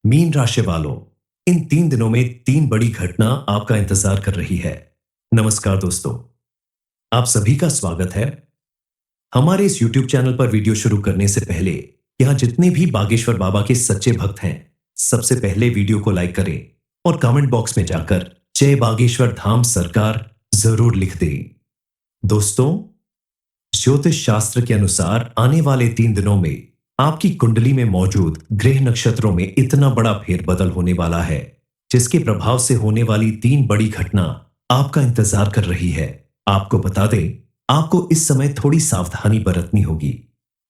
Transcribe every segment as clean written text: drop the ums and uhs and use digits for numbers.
Mean राशि वालों, इन 3 दिनों में 3 बड़ी घटना आपका इंतजार कर रही है। नमस्कार दोस्तों, आप सभी का स्वागत है। हमारे इस YouTube चैनल पर वीडियो शुरू करने से पहले यहाँ जितने भी बागेश्वर बाबा के सच्चे भक्त हैं, सबसे पहले वीडियो को लाइक करें और कमेंट बॉक्स में जाकर जय बागेश्वर धाम सरकार जरूर लिख दें। दोस्तों, ज्योतिष शास्त्र के अनुसार आने वाले 3 दिनों में आपकी कुंडली में मौजूद ग्रह नक्षत्रों में इतना बड़ा फेरबदल होने वाला है, जिसके प्रभाव से होने वाली 3 बड़ी घटना आपका इंतजार कर रही है। आपको बता दें, आपको इस समय थोड़ी सावधानी बरतनी होगी।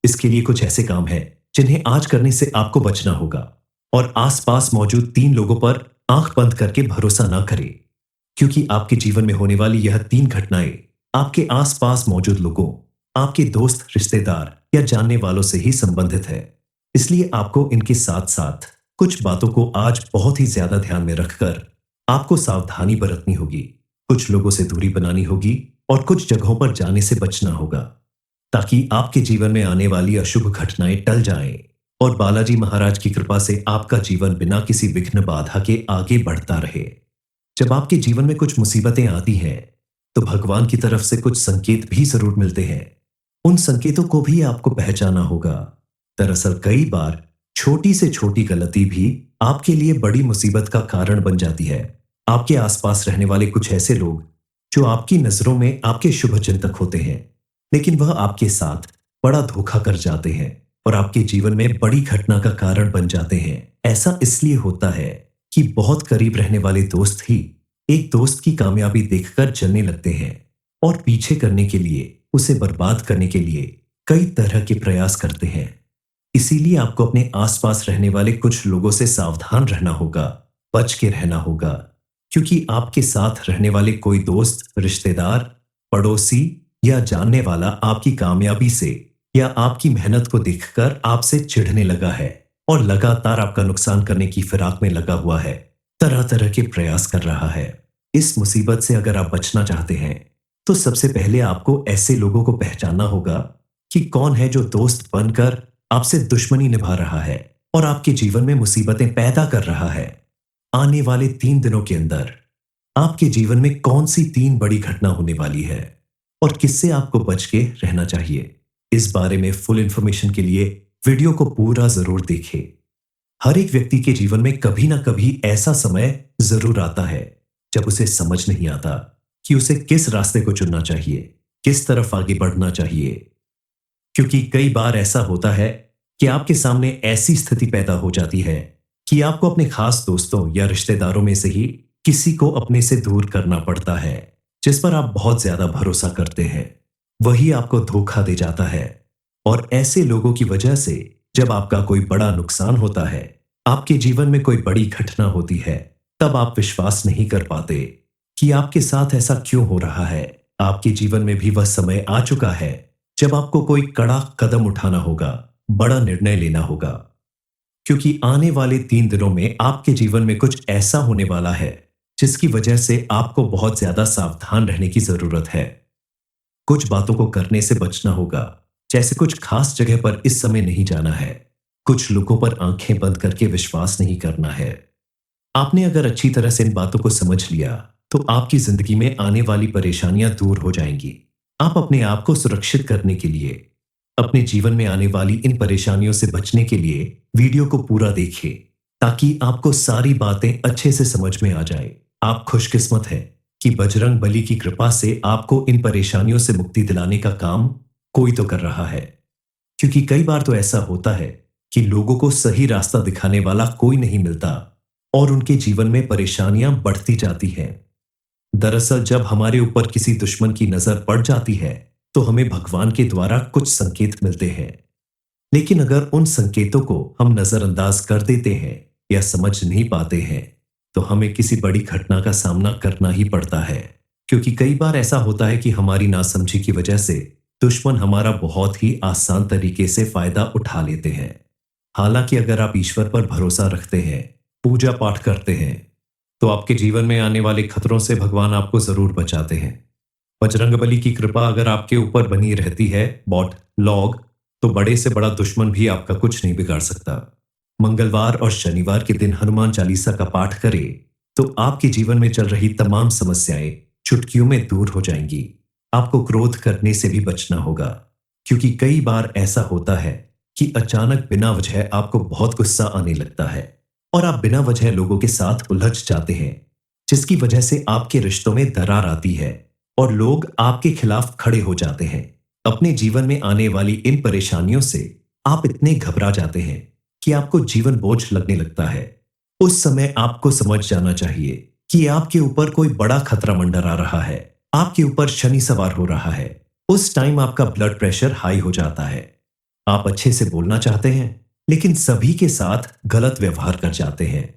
इसके लिए कुछ ऐसे काम हैं जिन्हें आज करने से आपको बचना होगा और आसपास मौजूद 3 लोगों पर आंख बंद करके भरोसा ना करें, क्योंकि आपके जीवन में होने वाली यह 3 घटनाएं आपके आसपास मौजूद लोगों, आपके दोस्त, रिश्तेदार या जानने वालों से ही संबंधित है। इसलिए आपको इनके साथ साथ कुछ बातों को आज बहुत ही ज्यादा ध्यान में रखकर आपको सावधानी बरतनी होगी। कुछ लोगों से दूरी बनानी होगी और कुछ जगहों पर जाने से बचना होगा, ताकि आपके जीवन में आने वाली अशुभ घटनाएं टल जाएं और बालाजी महाराज की कृपा से आपका जीवन बिना किसी विघ्न बाधा के आगे बढ़ता रहे। जब आपके जीवन में कुछ मुसीबतें आती हैं, तो भगवान की तरफ से कुछ संकेत भी जरूर मिलते हैं। उन संकेतों को भी आपको पहचाना होगा। दरअसल कई बार छोटी से छोटी गलती भी आपके लिए बड़ी मुसीबत का कारण बन जाती है। आपके आसपास रहने वाले कुछ ऐसे लोग जो आपकी नजरों में आपके शुभ चिंतक होते हैं, लेकिन वह आपके साथ बड़ा धोखा कर जाते हैं और आपके जीवन में बड़ी घटना का कारण बन जाते हैं। ऐसा इसलिए होता है कि बहुत करीब रहने वाले दोस्त ही एक दोस्त की कामयाबी देखकर जलने लगते हैं और पीछे करने के लिए, उसे बर्बाद करने के लिए कई तरह के प्रयास करते हैं। इसीलिए आपको अपने आसपास रहने वाले कुछ लोगों से सावधान रहना होगा, बच के रहना होगा, क्योंकि आपके साथ रहने वाले कोई दोस्त, रिश्तेदार, पड़ोसी या जानने वाला आपकी कामयाबी से या आपकी मेहनत को देखकर आपसे चिढ़ने लगा है और लगातार आपका नुकसान करने की फिराक में लगा हुआ है, तरह तरह के प्रयास कर रहा है। इस मुसीबत से अगर आप बचना चाहते हैं, तो सबसे पहले आपको ऐसे लोगों को पहचानना होगा कि कौन है जो दोस्त बनकर आपसे दुश्मनी निभा रहा है और आपके जीवन में मुसीबतें पैदा कर रहा है। आने वाले 3 दिनों के अंदर आपके जीवन में कौन सी 3 बड़ी घटना होने वाली है और किससे आपको बच के रहना चाहिए, इस बारे में फुल इंफॉर्मेशन के लिए वीडियो को पूरा जरूर देखें। हर एक व्यक्ति के जीवन में कभी ना कभी ऐसा समय जरूर आता है जब उसे समझ नहीं आता कि उसे किस रास्ते को चुनना चाहिए, किस तरफ आगे बढ़ना चाहिए। क्योंकि कई बार ऐसा होता है कि आपके सामने ऐसी स्थिति पैदा हो जाती है कि आपको अपने खास दोस्तों या रिश्तेदारों में से ही किसी को अपने से दूर करना पड़ता है, जिस पर आप बहुत ज्यादा भरोसा करते हैं। वही आपको धोखा दे जाता है और ऐसे लोगों की वजह से जब आपका कोई बड़ा नुकसान होता है, आपके जीवन में कोई बड़ी घटना होती है, तब आप विश्वास नहीं कर पाते कि आपके साथ ऐसा क्यों हो रहा है। आपके जीवन में भी वह समय आ चुका है जब आपको कोई कड़ा कदम उठाना होगा, बड़ा निर्णय लेना होगा, क्योंकि आने वाले 3 दिनों में आपके जीवन में कुछ ऐसा होने वाला है जिसकी वजह से आपको बहुत ज्यादा सावधान रहने की जरूरत है। कुछ बातों को करने से बचना होगा, जैसे कुछ खास जगह पर इस समय नहीं जाना है, कुछ लोगों पर आंखें बंद करके विश्वास नहीं करना है। आपने अगर अच्छी तरह से इन बातों को समझ लिया, तो आपकी जिंदगी में आने वाली परेशानियां दूर हो जाएंगी। आप अपने आप को सुरक्षित करने के लिए, अपने जीवन में आने वाली इन परेशानियों से बचने के लिए वीडियो को पूरा देखिए, ताकि आपको सारी बातें अच्छे से समझ में आ जाए। आप खुशकिस्मत हैं कि बजरंग बली की कृपा से आपको इन परेशानियों से मुक्ति दिलाने का काम कोई तो कर रहा है, क्योंकि कई बार तो ऐसा होता है कि लोगों को सही रास्ता दिखाने वाला कोई नहीं मिलता और उनके जीवन में परेशानियां बढ़ती जाती हैं। दरअसल जब हमारे ऊपर किसी दुश्मन की नजर पड़ जाती है, तो हमें भगवान के द्वारा कुछ संकेत मिलते हैं, लेकिन अगर उन संकेतों को हम नजरअंदाज कर देते हैं या समझ नहीं पाते हैं, तो हमें किसी बड़ी घटना का सामना करना ही पड़ता है। क्योंकि कई बार ऐसा होता है कि हमारी नासमझी की वजह से दुश्मन हमारा बहुत ही आसान तरीके से फायदा उठा लेते हैं। हालांकि अगर आप ईश्वर पर भरोसा रखते हैं, पूजा पाठ करते हैं, तो आपके जीवन में आने वाले खतरों से भगवान आपको जरूर बचाते हैं। बजरंगबली की कृपा अगर आपके ऊपर बनी रहती है, बॉट लॉग, तो बड़े से बड़ा दुश्मन भी आपका कुछ नहीं बिगाड़ सकता। मंगलवार और शनिवार के दिन हनुमान चालीसा का पाठ करें तो आपके जीवन में चल रही तमाम समस्याएं चुटकियों में दूर हो जाएंगी। आपको क्रोध करने से भी बचना होगा, क्योंकि कई बार ऐसा होता है कि अचानक बिना वजह आपको बहुत गुस्सा आने लगता है और आप बिना वजह लोगों के साथ उलझ जाते हैं, जिसकी वजह से आपके रिश्तों में दरार आती है और लोग आपके खिलाफ खड़े हो जाते हैं। अपने जीवन में आने वाली इन परेशानियों से आप इतने घबरा जाते हैं कि आपको जीवन बोझ लगने लगता है। उस समय आपको समझ जाना चाहिए कि आपके ऊपर कोई बड़ा खतरा मंडरा रहा है, आपके ऊपर शनि सवार हो रहा है। उस टाइम आपका ब्लड प्रेशर हाई हो जाता है। आप अच्छे से बोलना चाहते हैं, लेकिन सभी के साथ गलत व्यवहार कर जाते हैं।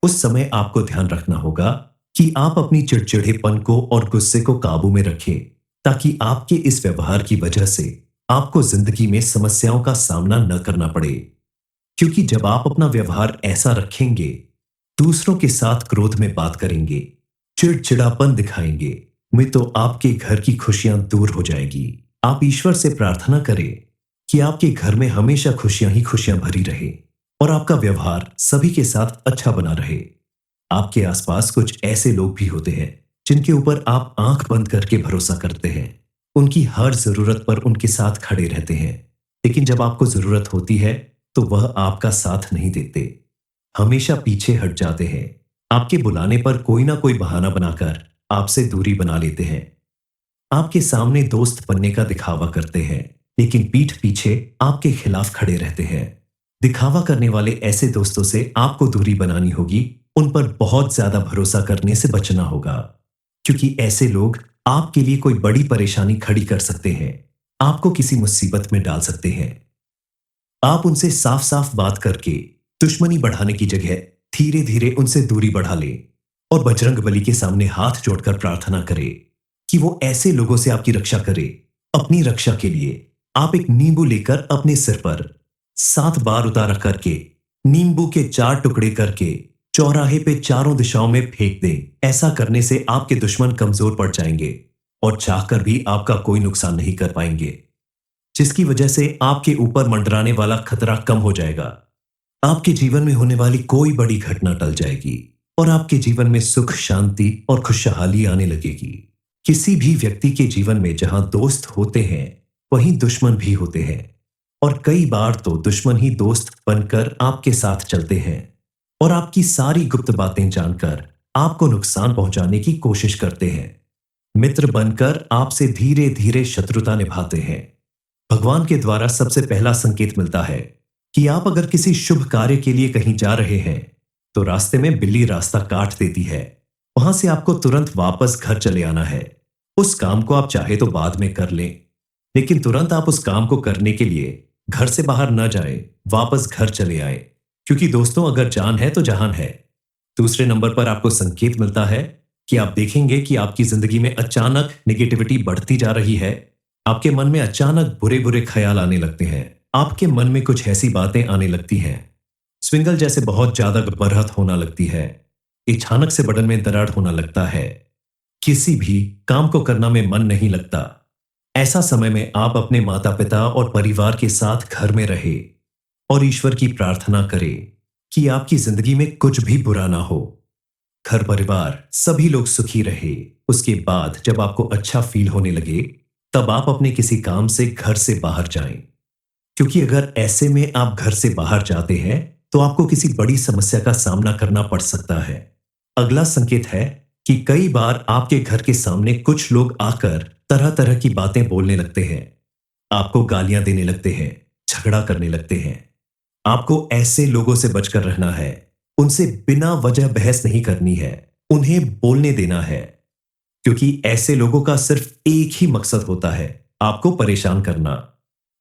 उस समय आपको ध्यान रखना होगा कि आप अपनी चिड़चिड़ेपन को और गुस्से को काबू में रखें, ताकि आपके इस व्यवहार की वजह से आपको जिंदगी में समस्याओं का सामना न करना पड़े। क्योंकि जब आप अपना व्यवहार ऐसा रखेंगे, दूसरों के साथ क्रोध में बात करेंगे, चिड़चिड़ापन दिखाएंगे, में तो आपके घर की खुशियां दूर हो जाएगी। आप ईश्वर से प्रार्थना करें कि आपके घर में हमेशा खुशियां ही खुशियां भरी रहे और आपका व्यवहार सभी के साथ अच्छा बना रहे। आपके आसपास कुछ ऐसे लोग भी होते हैं जिनके ऊपर आप आंख बंद करके भरोसा करते हैं, उनकी हर जरूरत पर उनके साथ खड़े रहते हैं, लेकिन जब आपको जरूरत होती है तो वह आपका साथ नहीं देते, हमेशा पीछे हट जाते हैं। आपके बुलाने पर कोई ना कोई बहाना बनाकर आपसे दूरी बना लेते हैं। आपके सामने दोस्त बनने का दिखावा करते हैं, लेकिन पीठ पीछे आपके खिलाफ खड़े रहते हैं। दिखावा करने वाले ऐसे दोस्तों से आपको दूरी बनानी होगी, उन पर बहुत ज्यादा भरोसा करने से बचना होगा, क्योंकि ऐसे लोग आपके लिए कोई बड़ी परेशानी खड़ी कर सकते हैं, आपको किसी मुसीबत में डाल सकते हैं। आप उनसे साफ साफ बात करके दुश्मनी बढ़ाने की जगह धीरे धीरे उनसे दूरी बढ़ा लें और बजरंगबली के सामने हाथ जोड़कर प्रार्थना करें कि वो ऐसे लोगों से आपकी रक्षा करे। अपनी रक्षा के लिए आप एक नींबू लेकर अपने सिर पर 7 बार उतारा करके नींबू के 4 टुकड़े करके चौराहे पे चारों दिशाओं में फेंक दें। ऐसा करने से आपके दुश्मन कमजोर पड़ जाएंगे और चाहकर भी आपका कोई नुकसान नहीं कर पाएंगे, जिसकी वजह से आपके ऊपर मंडराने वाला खतरा कम हो जाएगा। आपके जीवन में होने वाली कोई बड़ी घटना टल जाएगी और आपके जीवन में सुख, शांति और खुशहाली आने लगेगी। किसी भी व्यक्ति के जीवन में जहां दोस्त होते हैं, वहीं दुश्मन भी होते हैं, और कई बार तो दुश्मन ही दोस्त बनकर आपके साथ चलते हैं और आपकी सारी गुप्त बातें जानकर आपको नुकसान पहुंचाने की कोशिश करते हैं। मित्र बनकर आपसे धीरे धीरे शत्रुता निभाते हैं। भगवान के द्वारा सबसे पहला संकेत मिलता है कि आप अगर किसी शुभ कार्य के लिए कहीं जा रहे हैं तो रास्ते में बिल्ली रास्ता काट देती है, वहां से आपको तुरंत वापस घर चले आना है। उस काम को आप चाहे तो बाद में कर लें, लेकिन तुरंत आप उस काम को करने के लिए घर से बाहर न जाएं, वापस घर चले आए, क्योंकि दोस्तों अगर जान है तो जहान है। दूसरे नंबर पर आपको संकेत मिलता है कि आप देखेंगे कि आपकी जिंदगी में अचानक नेगेटिविटी बढ़ती जा रही है। आपके मन में अचानक बुरे बुरे ख्याल आने लगते हैं, आपके मन में कुछ ऐसी बातें आने लगती हैं, स्विंगल जैसे बहुत ज्यादा बरहत होना लगती है, अचानक से बदन में दरार होना लगता है, किसी भी काम को करना में मन नहीं लगता। ऐसा समय में आप अपने माता पिता और परिवार के साथ घर में रहे और ईश्वर की प्रार्थना करें कि आपकी जिंदगी में कुछ भी बुरा ना हो, घर परिवार सभी लोग सुखी रहे। उसके बाद जब आपको अच्छा फील होने लगे, तब आप अपने किसी काम से घर से बाहर जाएं, क्योंकि अगर ऐसे में आप घर से बाहर जाते हैं तो आपको किसी बड़ी समस्या का सामना करना पड़ सकता है। अगला संकेत है कि कई बार आपके घर के सामने कुछ लोग आकर तरह तरह की बातें बोलने लगते हैं, आपको गालियां देने लगते हैं, झगड़ा करने लगते हैं। आपको ऐसे लोगों से बचकर रहना है, उनसे बिना वजह बहस नहीं करनी है, उन्हें बोलने देना है, क्योंकि ऐसे लोगों का सिर्फ एक ही मकसद होता है, आपको परेशान करना।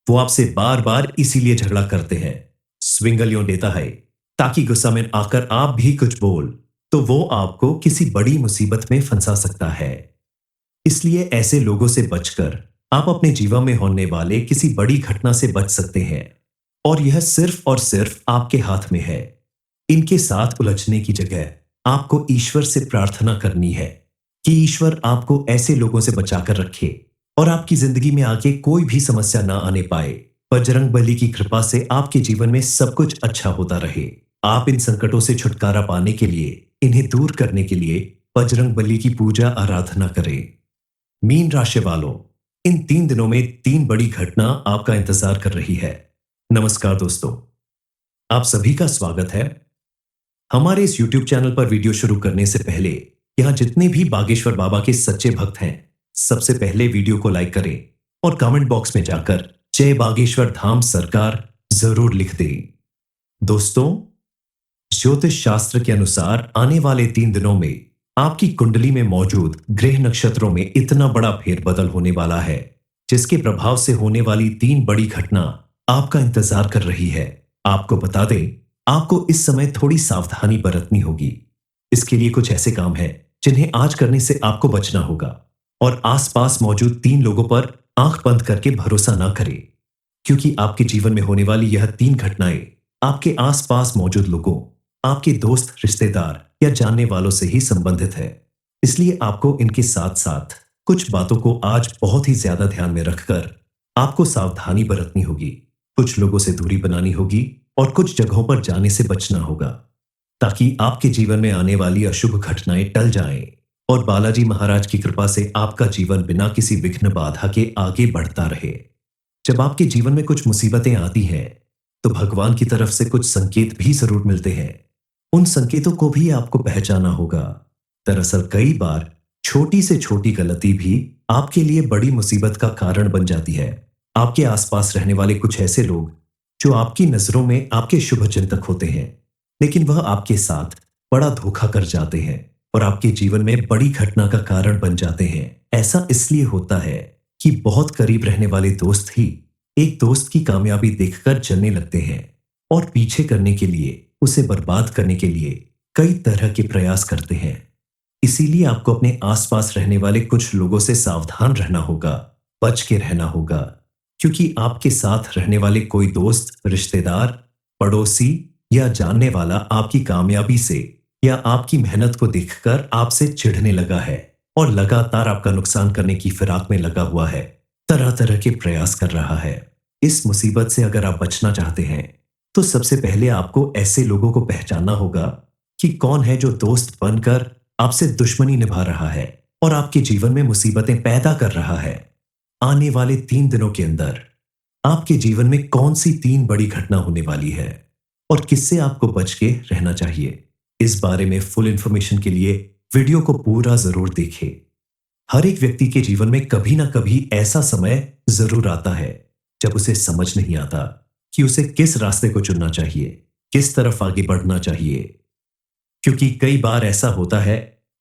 वो आपसे बार बार इसीलिए झगड़ा करते हैं, स्विंगल यूं देता है ताकि गुस्सा में आकर आप भी कुछ बोल तो वो आपको किसी बड़ी मुसीबत में फंसा सकता है। इसलिए ऐसे लोगों से बचकर आप अपने जीवन में होने वाले किसी बड़ी घटना से बच सकते हैं, और यह सिर्फ और सिर्फ आपके हाथ में है। इनके साथ उलझने की जगह आपको ईश्वर से प्रार्थना करनी है कि ईश्वर आपको ऐसे लोगों से बचाकर रखे और आपकी जिंदगी में आगे कोई भी समस्या ना आने पाए, बजरंग बली की कृपा से आपके जीवन में सब कुछ अच्छा होता रहे। आप इन संकटों से छुटकारा पाने के लिए, इन्हें दूर करने के लिए बजरंग बली की पूजा आराधना करें। मीन राशि वालों, इन 3 दिनों में 3 बड़ी घटना आपका इंतजार कर रही है। नमस्कार दोस्तों, आप सभी का स्वागत है। हमारे इस YouTube चैनल पर वीडियो शुरू करने से पहले यहाँ जितने भी बागेश्वर बाबा के सच्चे भक्त हैं, सबसे पहले वीडियो को लाइक करें और कमेंट बॉक्स में जाकर जय बागेश्वर धाम सरकार जरूर लिख दें। दोस्तों, ज्योतिष शास्त्र के अनुसार आने वाले 3 दिनों में आपकी कुंडली में मौजूद ग्रह नक्षत्रों में इतना बड़ा फेरबदल होने वाला है, जिसके प्रभाव से होने वाली 3 बड़ी घटना आपका इंतजार कर रही है। आपको बता दें, आपको इस समय थोड़ी सावधानी बरतनी होगी। इसके लिए कुछ ऐसे काम हैं जिन्हें आज करने से आपको बचना होगा, और आसपास मौजूद 3 लोगों पर आंख बंद करके भरोसा ना करें, क्योंकि आपके जीवन में होने वाली यह 3 घटनाएं आपके आसपास मौजूद लोगों, आपके दोस्त, रिश्तेदार या जानने वालों से ही संबंधित है। इसलिए आपको इनके साथ साथ कुछ बातों को आज बहुत ही ज्यादा ध्यान में रखकर आपको सावधानी बरतनी होगी। कुछ लोगों से दूरी बनानी होगी और कुछ जगहों पर जाने से बचना होगा, ताकि आपके जीवन में आने वाली अशुभ घटनाएं टल जाएं और बालाजी महाराज की कृपा से आपका जीवन बिना किसी विघ्न बाधा के आगे बढ़ता रहे। जब आपके जीवन में कुछ मुसीबतें आती हैं, तो भगवान की तरफ से कुछ संकेत भी जरूर मिलते हैं। उन संकेतों को भी आपको पहचाना होगा। दरअसल कई बार छोटी से छोटी गलती भी आपके लिए बड़ी मुसीबत का कारण बन जाती है। आपके आसपास रहने वाले कुछ ऐसे लोग जो आपकी नजरों में आपके शुभ चिंतक होते हैं, लेकिन वह आपके साथ बड़ा धोखा कर जाते हैं और आपके जीवन में बड़ी घटना का कारण बन जाते हैं। ऐसा इसलिए होता है कि बहुत करीब रहने वाले दोस्त ही एक दोस्त की कामयाबी देखकर जलने लगते हैं और पीछे करने के लिए, उसे बर्बाद करने के लिए कई तरह के प्रयास करते हैं। इसीलिए आपको अपने आसपास रहने वाले कुछ लोगों से सावधान रहना होगा, बच के रहना होगा, क्योंकि आपके साथ रहने वाले कोई दोस्त, रिश्तेदार, पड़ोसी या जानने वाला आपकी कामयाबी से या आपकी मेहनत को देखकर आपसे चिढ़ने लगा है और लगातार आपका नुकसान करने की फिराक में लगा हुआ है, तरह तरह के प्रयास कर रहा है। इस मुसीबत से अगर आप बचना चाहते हैं, तो सबसे पहले आपको ऐसे लोगों को पहचानना होगा कि कौन है जो दोस्त बनकर आपसे दुश्मनी निभा रहा है और आपके जीवन में मुसीबतें पैदा कर रहा है। आने वाले 3 दिनों के अंदर आपके जीवन में कौन सी 3 बड़ी घटना होने वाली है और किससे आपको बच के रहना चाहिए, इस बारे में फुल इंफॉर्मेशन के लिए वीडियो को पूरा जरूर देखें। हर एक व्यक्ति के जीवन में कभी ना कभी ऐसा समय जरूर आता है जब उसे समझ नहीं आता कि उसे किस रास्ते को चुनना चाहिए, किस तरफ आगे बढ़ना चाहिए। क्योंकि कई बार ऐसा होता है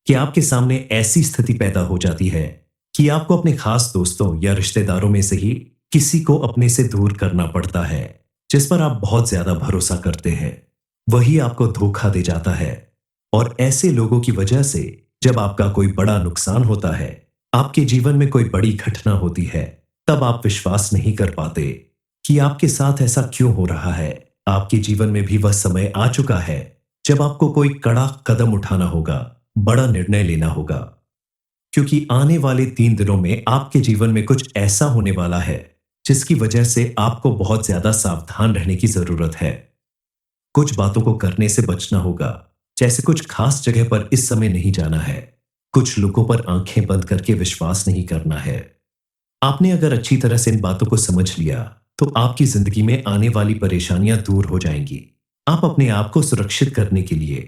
कि आपके सामने ऐसी स्थिति पैदा हो जाती है कि आपको अपने खास दोस्तों या रिश्तेदारों में से ही किसी को अपने से दूर करना पड़ता है, जिस पर आप बहुत ज्यादा भरोसा करते हैं। वही आपको धोखा दे जाता है, और ऐसे लोगों की वजह से जब आपका कोई बड़ा नुकसान होता है, आपके जीवन में कोई बड़ी घटना होती है, तब आप विश्वास नहीं कर पाते कि आपके साथ ऐसा क्यों हो रहा है। आपके जीवन में भी वह समय आ चुका है जब आपको कोई कड़ा कदम उठाना होगा, बड़ा निर्णय लेना होगा, क्योंकि आने वाले 3 दिनों में आपके जीवन में कुछ ऐसा होने वाला है जिसकी वजह से आपको बहुत ज्यादा सावधान रहने की जरूरत है। कुछ बातों को करने से बचना होगा, जैसे कुछ खास जगह पर इस समय नहीं जाना है, कुछ लोगों पर आंखें बंद करके विश्वास नहीं करना है। आपने अगर अच्छी तरह से इन बातों को समझ लिया, तो आपकी जिंदगी में आने वाली परेशानियां दूर हो जाएंगी। आप अपने आप को सुरक्षित करने के लिए,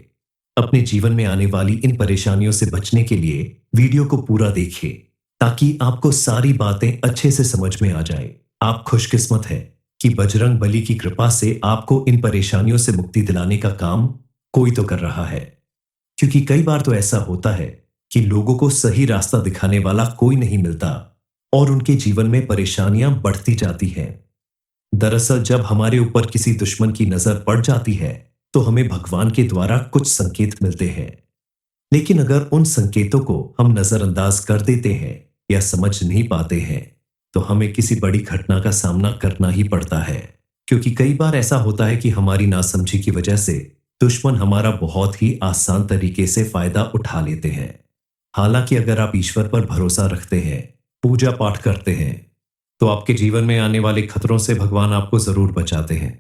अपने जीवन में आने वाली इन परेशानियों से बचने के लिए वीडियो को पूरा देखिए, ताकि आपको सारी बातें अच्छे से समझ में आ जाए। आप खुशकिस्मत हैं कि बजरंग बली की कृपा से आपको इन परेशानियों से मुक्ति दिलाने का काम कोई तो कर रहा है। क्योंकि कई बार तो ऐसा होता है कि लोगों को सही रास्ता दिखाने वाला कोई नहीं मिलता और उनके जीवन में परेशानियां बढ़ती जाती हैं। दरअसल जब हमारे ऊपर किसी दुश्मन की नजर पड़ जाती है, तो हमें भगवान के द्वारा कुछ संकेत मिलते हैं। लेकिन अगर उन संकेतों को हम नजरअंदाज कर देते हैं या समझ नहीं पाते हैं, तो हमें किसी बड़ी घटना का सामना करना ही पड़ता है। क्योंकि कई बार ऐसा होता है कि हमारी नासमझी की वजह से दुश्मन हमारा बहुत ही आसान तरीके से फायदा उठा लेते हैं। हालांकि अगर आप ईश्वर पर भरोसा रखते हैं, पूजा पाठ करते हैं तो आपके जीवन में आने वाले खतरों से भगवान आपको जरूर बचाते हैं।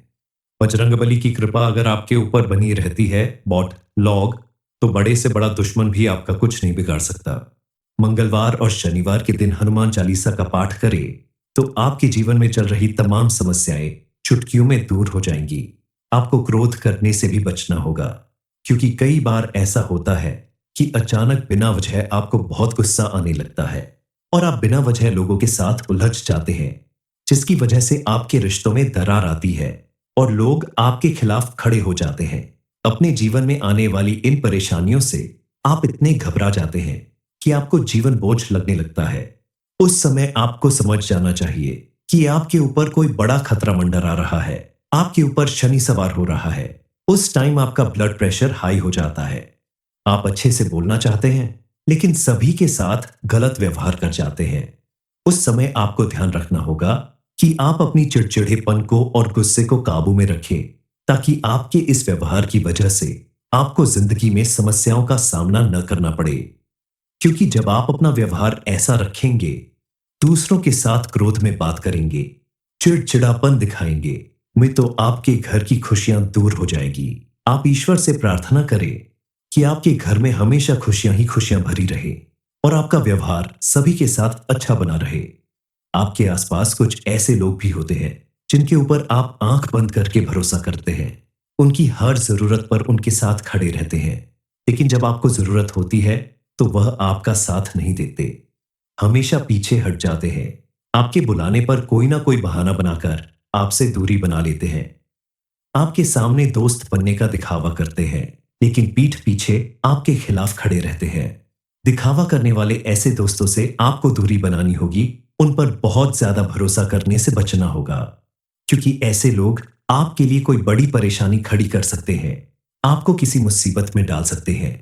बजरंगबली की कृपा अगर आपके ऊपर बनी रहती है बॉट लॉग, तो बड़े से बड़ा दुश्मन भी आपका कुछ नहीं बिगाड़ सकता। मंगलवार और शनिवार के दिन हनुमान चालीसा का पाठ करें तो आपके जीवन में चल रही तमाम समस्याएं चुटकियों में दूर हो जाएंगी। आपको क्रोध करने से भी बचना होगा, क्योंकि कई बार ऐसा होता है कि अचानक बिना वजह आपको बहुत गुस्सा आने लगता है और आप बिना वजह लोगों के साथ उलझ जाते हैं, जिसकी वजह से आपके रिश्तों में दरार आती है और लोग आपके खिलाफ खड़े हो जाते हैं। अपने जीवन में आने वाली इन परेशानियों से आप इतने घबरा जाते हैं कि आपको जीवन बोझ लगने लगता है। उस समय आपको समझ जाना चाहिए कि आपके ऊपर कोई बड़ा खतरा मंडरा रहा है, आपके ऊपर शनि सवार हो रहा है। उस टाइम आपका ब्लड प्रेशर हाई हो जाता है। आप अच्छे से बोलना चाहते हैं लेकिन सभी के साथ गलत व्यवहार कर जाते हैं। उस समय आपको ध्यान रखना होगा कि आप अपनी चिड़चिड़ेपन को और गुस्से को काबू में रखें, ताकि आपके इस व्यवहार की वजह से आपको जिंदगी में समस्याओं का सामना न करना पड़े। क्योंकि जब आप अपना व्यवहार ऐसा रखेंगे, दूसरों के साथ क्रोध में बात करेंगे, चिड़चिड़ापन दिखाएंगे, में तो आपके घर की खुशियां दूर हो जाएगी। आप ईश्वर से प्रार्थना करें कि आपके घर में हमेशा खुशियां ही खुशियां भरी रहे और आपका व्यवहार सभी के साथ अच्छा बना रहे। आपके आसपास कुछ ऐसे लोग भी होते हैं जिनके ऊपर आप आंख बंद करके भरोसा करते हैं, उनकी हर जरूरत पर उनके साथ खड़े रहते हैं, लेकिन जब आपको जरूरत होती है तो वह आपका साथ नहीं देते, हमेशा पीछे हट जाते हैं। आपके बुलाने पर कोई ना कोई बहाना बनाकर आपसे दूरी बना लेते हैं। आपके सामने दोस्त बनने का दिखावा करते हैं, लेकिन पीठ पीछे आपके खिलाफ खड़े रहते हैं। दिखावा करने वाले ऐसे दोस्तों से आपको दूरी बनानी होगी, उन पर बहुत ज्यादा भरोसा करने से बचना होगा, क्योंकि ऐसे लोग आपके लिए कोई बड़ी परेशानी खड़ी कर सकते हैं, आपको किसी मुसीबत में डाल सकते हैं।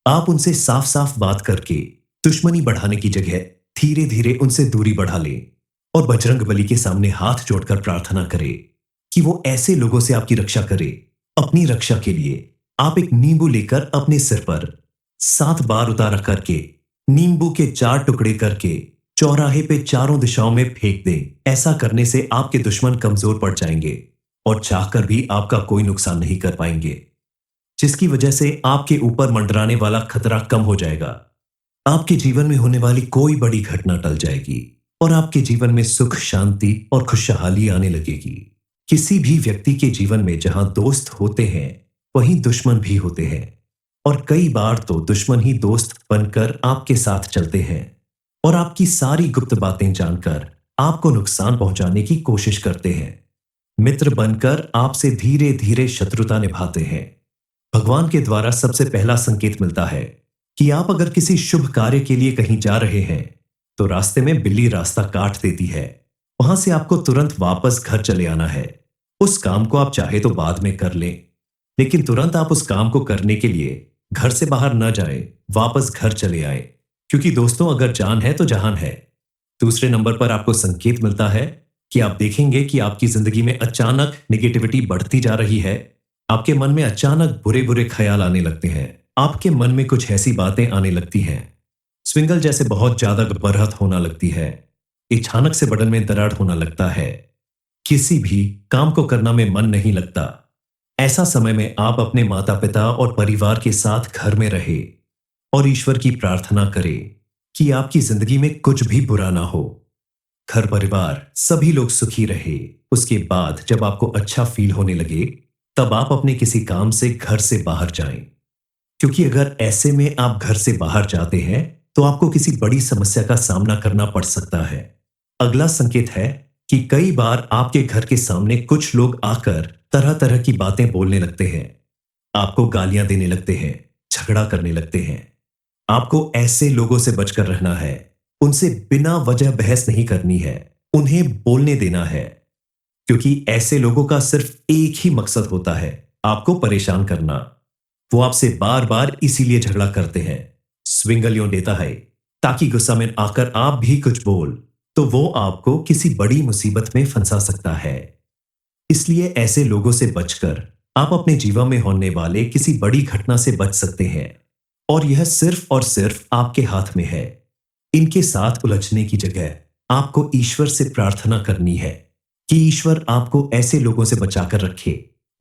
आप उनसे साफ साफ बात करके दुश्मनी बढ़ाने की जगह धीरे धीरे उनसे दूरी बढ़ा लें और बजरंगबली के सामने हाथ जोड़कर प्रार्थना करें कि वो ऐसे लोगों से आपकी रक्षा करे। अपनी रक्षा के लिए आप एक नींबू लेकर अपने सिर पर 7 बार उतारा करके नींबू के 4 टुकड़े करके चौराहे पे चारों दिशाओं में फेंक दें। ऐसा करने से आपके दुश्मन कमजोर पड़ जाएंगे और चाहकर भी आपका कोई नुकसान नहीं कर पाएंगे, जिसकी वजह से आपके ऊपर मंडराने वाला खतरा कम हो जाएगा। आपके जीवन में होने वाली कोई बड़ी घटना टल जाएगी और आपके जीवन में सुख, शांति और खुशहाली आने लगेगी। किसी भी व्यक्ति के जीवन में जहां दोस्त होते हैं वहीं दुश्मन भी होते हैं, और कई बार तो दुश्मन ही दोस्त बनकर आपके साथ चलते हैं और आपकी सारी गुप्त बातें जानकर आपको नुकसान पहुंचाने की कोशिश करते हैं। मित्र बनकर आपसे धीरे धीरे शत्रुता निभाते हैं। भगवान के द्वारा सबसे पहला संकेत मिलता है कि आप अगर किसी शुभ कार्य के लिए कहीं जा रहे हैं तो रास्ते में बिल्ली रास्ता काट देती है, वहां से आपको तुरंत वापस घर चले आना है। उस काम को आप चाहे तो बाद में कर लें, लेकिन तुरंत आप उस काम को करने के लिए घर से बाहर न जाएं, वापस घर चले आए, क्योंकि दोस्तों अगर जान है तो जहान है। दूसरे नंबर पर आपको संकेत मिलता है कि आप देखेंगे कि आपकी जिंदगी में अचानक नेगेटिविटी बढ़ती जा रही है। आपके मन में अचानक बुरे बुरे ख्याल आने लगते हैं, आपके मन में कुछ ऐसी बातें आने लगती हैं, स्विंगल जैसे बहुत ज्यादा बरहत होना लगती है, अचानक से बदन में दरार होना लगता है, किसी भी काम को करना में मन नहीं लगता। ऐसा समय में आप अपने माता पिता और परिवार के साथ घर में रहे और ईश्वर की प्रार्थना करें कि आपकी जिंदगी में कुछ भी बुरा ना हो, घर परिवार सभी लोग सुखी रहे। उसके बाद जब आपको अच्छा फील होने लगे तब आप अपने किसी काम से घर से बाहर जाएं, क्योंकि अगर ऐसे में आप घर से बाहर जाते हैं तो आपको किसी बड़ी समस्या का सामना करना पड़ सकता है। अगला संकेत है कि कई बार आपके घर के सामने कुछ लोग आकर तरह तरह की बातें बोलने लगते हैं, आपको गालियां देने लगते हैं, झगड़ा करने लगते हैं। आपको ऐसे लोगों से बचकर रहना है, उनसे बिना वजह बहस नहीं करनी है, उन्हें बोलने देना है, क्योंकि ऐसे लोगों का सिर्फ एक ही मकसद होता है, आपको परेशान करना। वो आपसे बार बार इसीलिए झगड़ा करते हैं, स्विंगलियों देता है ताकि गुस्सा में आकर आप भी कुछ बोल तो वो आपको किसी बड़ी मुसीबत में फंसा सकता है। इसलिए ऐसे लोगों से बचकर आप अपने जीवन में होने वाले किसी बड़ी घटना से बच सकते हैं, और यह सिर्फ और सिर्फ आपके हाथ में है। इनके साथ उलझने की जगह आपको ईश्वर से प्रार्थना करनी है कि ईश्वर आपको ऐसे लोगों से बचाकर रखे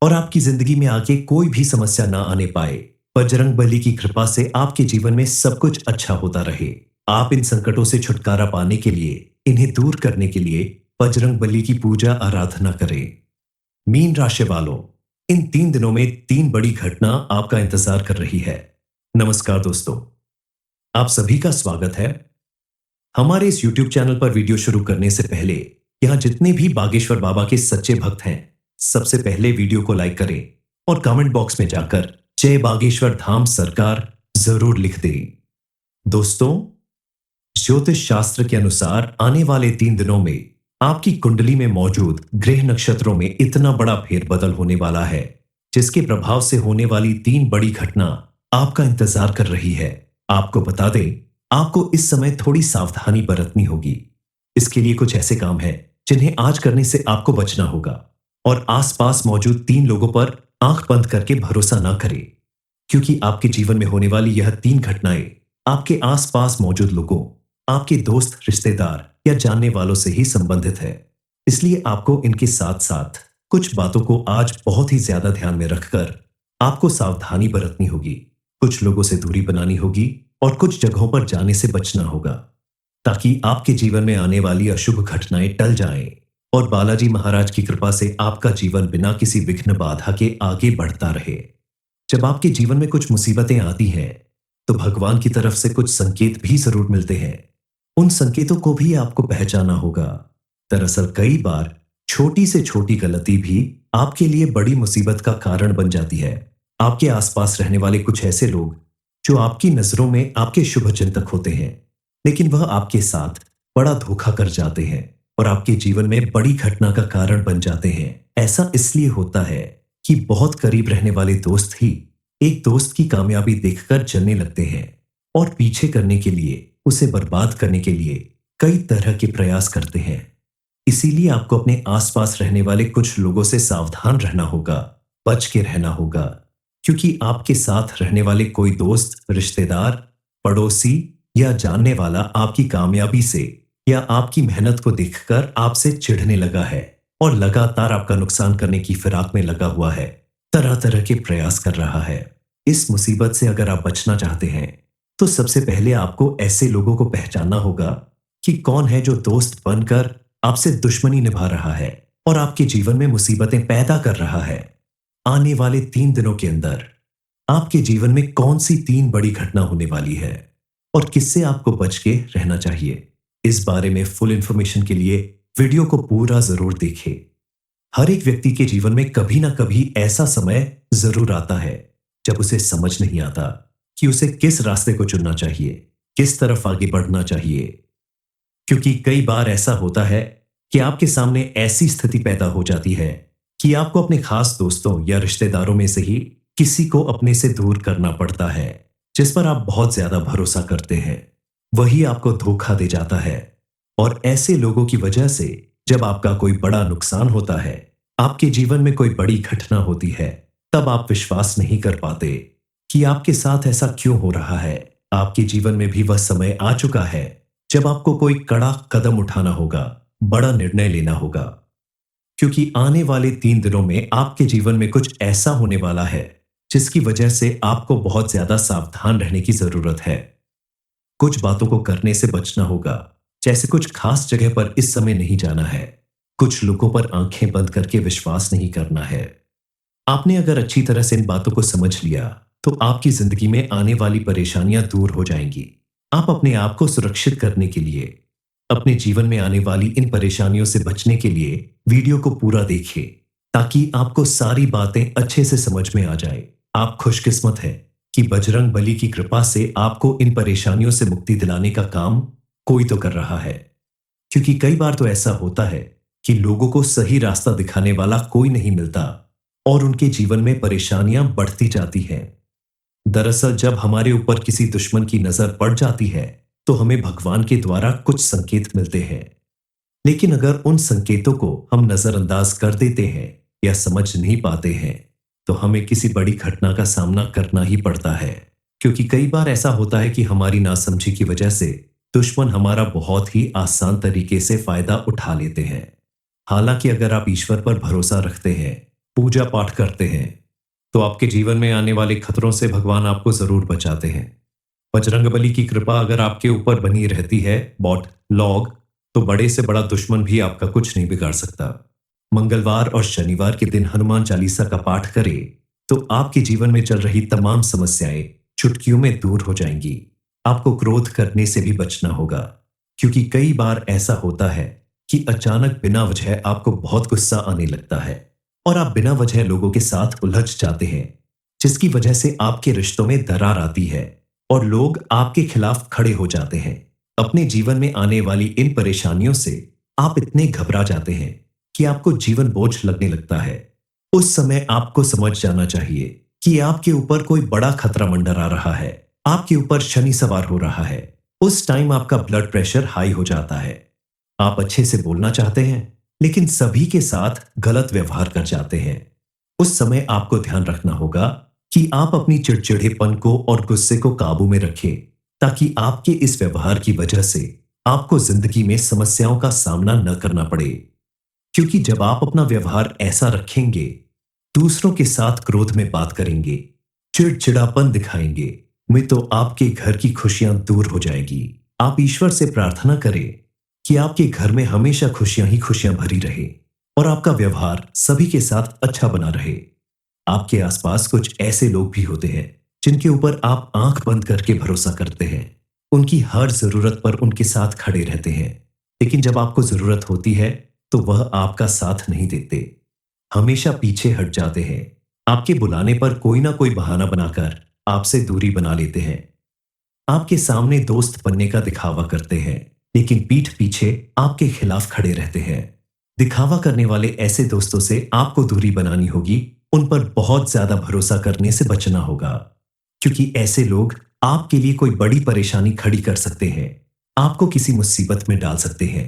और आपकी जिंदगी में आगे कोई भी समस्या ना आने पाए। बजरंग बली की कृपा से आपके जीवन में सब कुछ अच्छा होता रहे। आप इन संकटों से छुटकारा पाने के लिए, इन्हें दूर करने के लिए बजरंग बली की पूजा आराधना करें। मीन राशि वालों, इन 3 दिनों में 3 बड़ी घटना आपका इंतजार कर रही है। नमस्कार दोस्तों, आप सभी का स्वागत है। हमारे इस YouTube चैनल पर वीडियो शुरू करने से पहले यहाँ जितने भी बागेश्वर बाबा के सच्चे भक्त हैं, सबसे पहले वीडियो को लाइक करें और कमेंट बॉक्स में जाकर जय बागेश्वर धाम सरकार जरूर लिख दें। दोस्तों, ज्योतिष शास्त्र के अनुसार आने वाले 3 दिनों में आपकी कुंडली में मौजूद ग्रह नक्षत्रों में इतना बड़ा फेरबदल होने वाला है, जिसके प्रभाव से होने वाली 3 बड़ी घटना आपका इंतजार कर रही है। आपको बता दें, आपको इस समय थोड़ी सावधानी बरतनी होगी। इसके लिए कुछ ऐसे काम हैं जिन्हें आज करने से आपको बचना होगा और आसपास मौजूद 3 लोगों पर आंख बंद करके भरोसा ना करें, क्योंकि आपके जीवन में होने वाली यह 3 घटनाएं आपके आसपास मौजूद लोगों, आपके दोस्त, रिश्तेदार या जानने वालों से ही संबंधित है। इसलिए आपको इनके साथ साथ कुछ बातों को आज बहुत ही ज्यादा ध्यान में रखकर आपको सावधानी बरतनी होगी। कुछ लोगों से दूरी बनानी होगी और कुछ जगहों पर जाने से बचना होगा, ताकि आपके जीवन में आने वाली अशुभ घटनाएं टल जाएं और बालाजी महाराज की कृपा से आपका जीवन बिना किसी विघ्न बाधा के आगे बढ़ता रहे। जब आपके जीवन में कुछ मुसीबतें आती हैं, तो भगवान की तरफ से कुछ संकेत भी जरूर मिलते हैं। उन संकेतों को भी आपको पहचाना होगा। दरअसल कई बार छोटी से छोटी गलती भी आपके लिए बड़ी मुसीबत का कारण बन जाती है। आपके आसपास रहने वाले कुछ ऐसे लोग जो आपकी नजरों में आपके शुभ चिंतक होते हैं, लेकिन वह आपके साथ बड़ा धोखा कर जाते हैं और आपके जीवन में बड़ी घटना का कारण बन जाते हैं। ऐसा इसलिए होता है कि बहुत करीब रहने वाले दोस्त ही एक दोस्त की कामयाबी देखकर जलने लगते हैं और पीछे करने के लिए, उसे बर्बाद करने के लिए कई तरह के प्रयास करते हैं। इसीलिए आपको अपने आसपास रहने वाले कुछ लोगों से सावधान रहना होगा, बच के रहना होगा, क्योंकि आपके साथ रहने वाले कोई दोस्त, रिश्तेदार, पड़ोसी या जानने वाला आपकी कामयाबी से या आपकी मेहनत को देखकर आपसे चिढ़ने लगा है और लगातार आपका नुकसान करने की फिराक में लगा हुआ है, तरह तरह के प्रयास कर रहा है। इस मुसीबत से अगर आप बचना चाहते हैं, तो सबसे पहले आपको ऐसे लोगों को पहचानना होगा कि कौन है जो दोस्त बनकर आपसे दुश्मनी निभा रहा है और आपके जीवन में मुसीबतें पैदा कर रहा है। आने वाले 3 दिनों के अंदर आपके जीवन में कौन सी 3 बड़ी घटना होने वाली है और किससे आपको बच के रहना चाहिए, इस बारे में फुल इंफॉर्मेशन के लिए वीडियो को पूरा जरूर देखें। हर एक व्यक्ति के जीवन में कभी ना कभी ऐसा समय जरूर आता है जब उसे समझ नहीं आता कि उसे किस रास्ते को चुनना चाहिए, किस तरफ आगे बढ़ना चाहिए। क्योंकि कई बार ऐसा होता है कि आपके सामने ऐसी स्थिति पैदा हो जाती है कि आपको अपने खास दोस्तों या रिश्तेदारों में से ही किसी को अपने से दूर करना पड़ता है, जिस पर आप बहुत ज्यादा भरोसा करते हैं। वही आपको धोखा दे जाता है और ऐसे लोगों की वजह से जब आपका कोई बड़ा नुकसान होता है, आपके जीवन में कोई बड़ी घटना होती है, तब आप विश्वास नहीं कर पाते कि आपके साथ ऐसा क्यों हो रहा है। आपके जीवन में भी वह समय आ चुका है जब आपको कोई कड़ा कदम उठाना होगा, बड़ा निर्णय लेना होगा, क्योंकि आने वाले 3 दिनों में आपके जीवन में कुछ ऐसा होने वाला है जिसकी वजह से आपको बहुत ज्यादा सावधान रहने की जरूरत है। कुछ बातों को करने से बचना होगा, जैसे कुछ खास जगह पर इस समय नहीं जाना है, कुछ लोगों पर आंखें बंद करके विश्वास नहीं करना है। आपने अगर अच्छी तरह से इन बातों को समझ लिया, तो आपकी जिंदगी में आने वाली परेशानियां दूर हो जाएंगी। आप अपने आप को सुरक्षित करने के लिए, अपने जीवन में आने वाली इन परेशानियों से बचने के लिए वीडियो को पूरा देखिए, ताकि आपको सारी बातें अच्छे से समझ में आ जाए। आप खुशकिस्मत हैं कि बजरंग बली की कृपा से आपको इन परेशानियों से मुक्ति दिलाने का काम कोई तो कर रहा है, क्योंकि कई बार तो ऐसा होता है कि लोगों को सही रास्ता दिखाने वाला कोई नहीं मिलता और उनके जीवन में परेशानियां बढ़ती जाती हैं। दरअसल जब हमारे ऊपर किसी दुश्मन की नजर पड़ जाती है, तो हमें भगवान के द्वारा कुछ संकेत मिलते हैं, लेकिन अगर उन संकेतों को हम नजरअंदाज कर देते हैं या समझ नहीं पाते हैं, तो हमें किसी बड़ी घटना का सामना करना ही पड़ता है। क्योंकि कई बार ऐसा होता है कि हमारी नासमझी की वजह से दुश्मन हमारा बहुत ही आसान तरीके से फायदा उठा लेते हैं। हालांकि अगर आप ईश्वर पर भरोसा रखते हैं, पूजा पाठ करते हैं, तो आपके जीवन में आने वाले खतरों से भगवान आपको जरूर बचाते हैं। बजरंगबली की कृपा अगर आपके ऊपर बनी रहती है, बॉट लॉग, तो बड़े से बड़ा दुश्मन भी आपका कुछ नहीं बिगाड़ सकता। मंगलवार और शनिवार के दिन हनुमान चालीसा का पाठ करें तो आपके जीवन में चल रही तमाम समस्याएं चुटकियों में दूर हो जाएंगी। आपको क्रोध करने से भी बचना होगा, क्योंकि कई बार ऐसा होता है कि अचानक बिना वजह आपको बहुत गुस्सा आने लगता है और आप बिना वजह लोगों के साथ उलझ जाते हैं, जिसकी वजह से आपके रिश्तों में दरार आती है और लोग आपके खिलाफ खड़े हो जाते हैं। अपने जीवन में आने वाली इन परेशानियों से आप इतने घबरा जाते हैं कि आपको जीवन बोझ लगने लगता है। उस समय आपको समझ जाना चाहिए कि आपके ऊपर कोई बड़ा खतरा मंडरा रहा है, आपके ऊपर शनि सवार हो रहा है। उस टाइम आपका ब्लड प्रेशर हाई हो जाता है। आप अच्छे से बोलना चाहते हैं, लेकिन सभी के साथ गलत व्यवहार कर जाते हैं। उस समय आपको ध्यान रखना होगा कि आप अपनी चिड़चिड़ेपन को और गुस्से को काबू में रखें, ताकि आपके इस व्यवहार की वजह से आपको जिंदगी में समस्याओं का सामना न करना पड़े। क्योंकि जब आप अपना व्यवहार ऐसा रखेंगे, दूसरों के साथ क्रोध में बात करेंगे, चिड़चिड़ापन दिखाएंगे, में तो आपके घर की खुशियां दूर हो जाएगी। आप ईश्वर से प्रार्थना करें कि आपके घर में हमेशा खुशियां ही खुशियां भरी रहे और आपका व्यवहार सभी के साथ अच्छा बना रहे। आपके आसपास कुछ ऐसे लोग भी होते हैं जिनके ऊपर आप आंख बंद करके भरोसा करते हैं, उनकी हर जरूरत पर उनके साथ खड़े रहते हैं, लेकिन जब आपको जरूरत होती है तो वह आपका साथ नहीं देते, हमेशा पीछे हट जाते हैं। आपके बुलाने पर कोई ना कोई बहाना बनाकर आपसे दूरी बना लेते हैं। आपके सामने दोस्त बनने का दिखावा करते हैं, लेकिन पीठ पीछे आपके खिलाफ खड़े रहते हैं। दिखावा करने वाले ऐसे दोस्तों से आपको दूरी बनानी होगी, उन पर बहुत ज्यादा भरोसा करने से बचना होगा, क्योंकि ऐसे लोग आपके लिए कोई बड़ी परेशानी खड़ी कर सकते हैं, आपको किसी मुसीबत में डाल सकते हैं।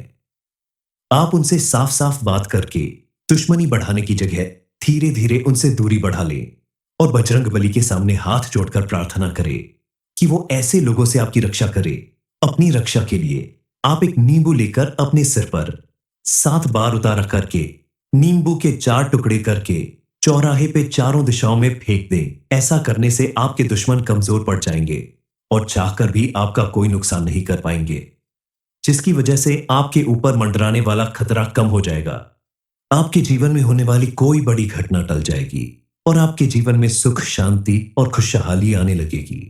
आप उनसे साफ साफ बात करके दुश्मनी बढ़ाने की जगह धीरे धीरे उनसे दूरी बढ़ा लें और बजरंगबली के सामने हाथ जोड़कर प्रार्थना करें कि वो ऐसे लोगों से आपकी रक्षा करे। अपनी रक्षा के लिए आप एक नींबू लेकर अपने सिर पर 7 बार उतारा करके नींबू के 4 टुकड़े करके चौराहे पे चारों दिशाओं में फेंक दें। ऐसा करने से आपके दुश्मन कमजोर पड़ जाएंगे और चाहकर भी आपका कोई नुकसान नहीं कर पाएंगे, जिसकी वजह से आपके ऊपर मंडराने वाला खतरा कम हो जाएगा। आपके जीवन में होने वाली कोई बड़ी घटना टल जाएगी और आपके जीवन में सुख, शांति और खुशहाली आने लगेगी।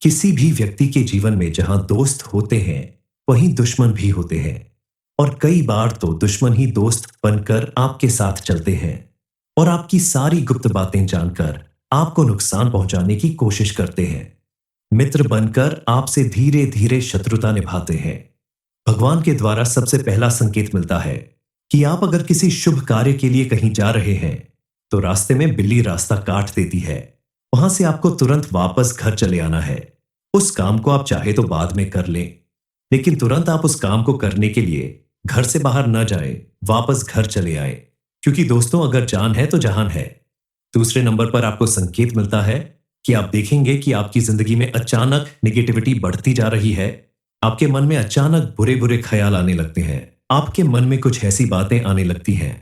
किसी भी व्यक्ति के जीवन में जहां दोस्त होते हैं, वहीं दुश्मन भी होते हैं, और कई बार तो दुश्मन ही दोस्त बनकर आपके साथ चलते हैं और आपकी सारी गुप्त बातें जानकर आपको नुकसान पहुंचाने की कोशिश करते हैं। मित्र बनकर आपसे धीरे धीरे शत्रुता निभाते हैं। भगवान के द्वारा सबसे पहला संकेत मिलता है कि आप अगर किसी शुभ कार्य के लिए कहीं जा रहे हैं, तो रास्ते में बिल्ली रास्ता काट देती है। वहां से आपको तुरंत वापस घर चले आना है। उस काम को आप चाहे तो बाद में कर लें, लेकिन तुरंत आप उस काम को करने के लिए घर से बाहर न जाए, वापस घर चले आए, क्योंकि दोस्तों अगर जान है तो जहान है। दूसरे नंबर पर आपको संकेत मिलता है कि आप देखेंगे कि आपकी जिंदगी में अचानक नेगेटिविटी बढ़ती जा रही है। आपके मन में अचानक बुरे बुरे ख्याल आने लगते हैं। आपके मन में कुछ ऐसी बातें आने लगती हैं,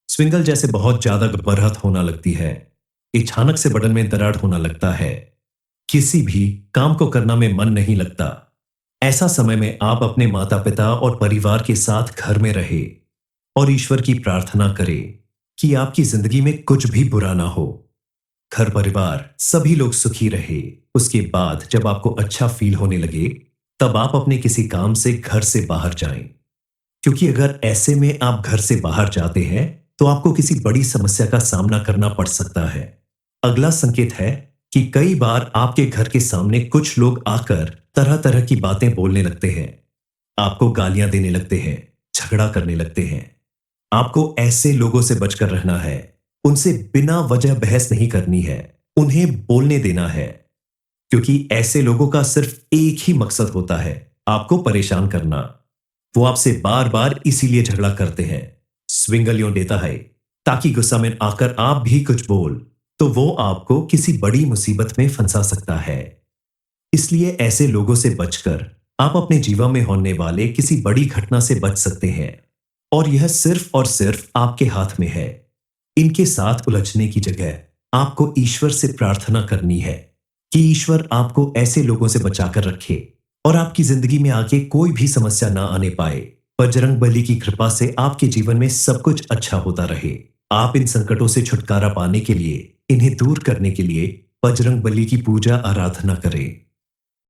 स्विंगल जैसे बहुत ज्यादा बरहत होना लगती है, अचानक से बदन में दरार होना लगता है, किसी भी काम को करना में मन नहीं लगता। ऐसा समय में आप अपने माता पिता और परिवार के साथ घर में रहे और ईश्वर की प्रार्थना करें कि आपकी जिंदगी में कुछ भी बुरा ना हो, घर परिवार सभी लोग सुखी रहे। उसके बाद जब आपको अच्छा फील होने लगे, तब आप अपने किसी काम से घर से बाहर जाएं, क्योंकि अगर ऐसे में आप घर से बाहर जाते हैं तो आपको किसी बड़ी समस्या का सामना करना पड़ सकता है। अगला संकेत है कि कई बार आपके घर के सामने कुछ लोग आकर तरह तरह की बातें बोलने लगते हैं, आपको गालियां देने लगते हैं, झगड़ा करने लगते हैं। आपको ऐसे लोगों से बचकर रहना है, उनसे बिना वजह बहस नहीं करनी है, उन्हें बोलने देना है, क्योंकि ऐसे लोगों का सिर्फ एक ही मकसद होता है, आपको परेशान करना। वो आपसे बार बार इसीलिए झगड़ा करते हैं, स्विंगलियों देता है ताकि गुस्सा में आकर आप भी कुछ बोल तो वो आपको किसी बड़ी मुसीबत में फंसा सकता है। इसलिए ऐसे लोगों से बचकर आप अपने जीवन में होने वाले किसी बड़ी घटना से बच सकते हैं और यह सिर्फ और सिर्फ आपके हाथ में है। इनके साथ उलझने की जगह आपको ईश्वर से प्रार्थना करनी है कि ईश्वर आपको ऐसे लोगों से बचाकर रखे और आपकी जिंदगी में आगे कोई भी समस्या ना आने पाए। बजरंग बली की कृपा से आपके जीवन में सब कुछ अच्छा होता रहे। आप इन संकटों से छुटकारा पाने के लिए, इन्हें दूर करने के लिए बजरंग बली की पूजा आराधना करें।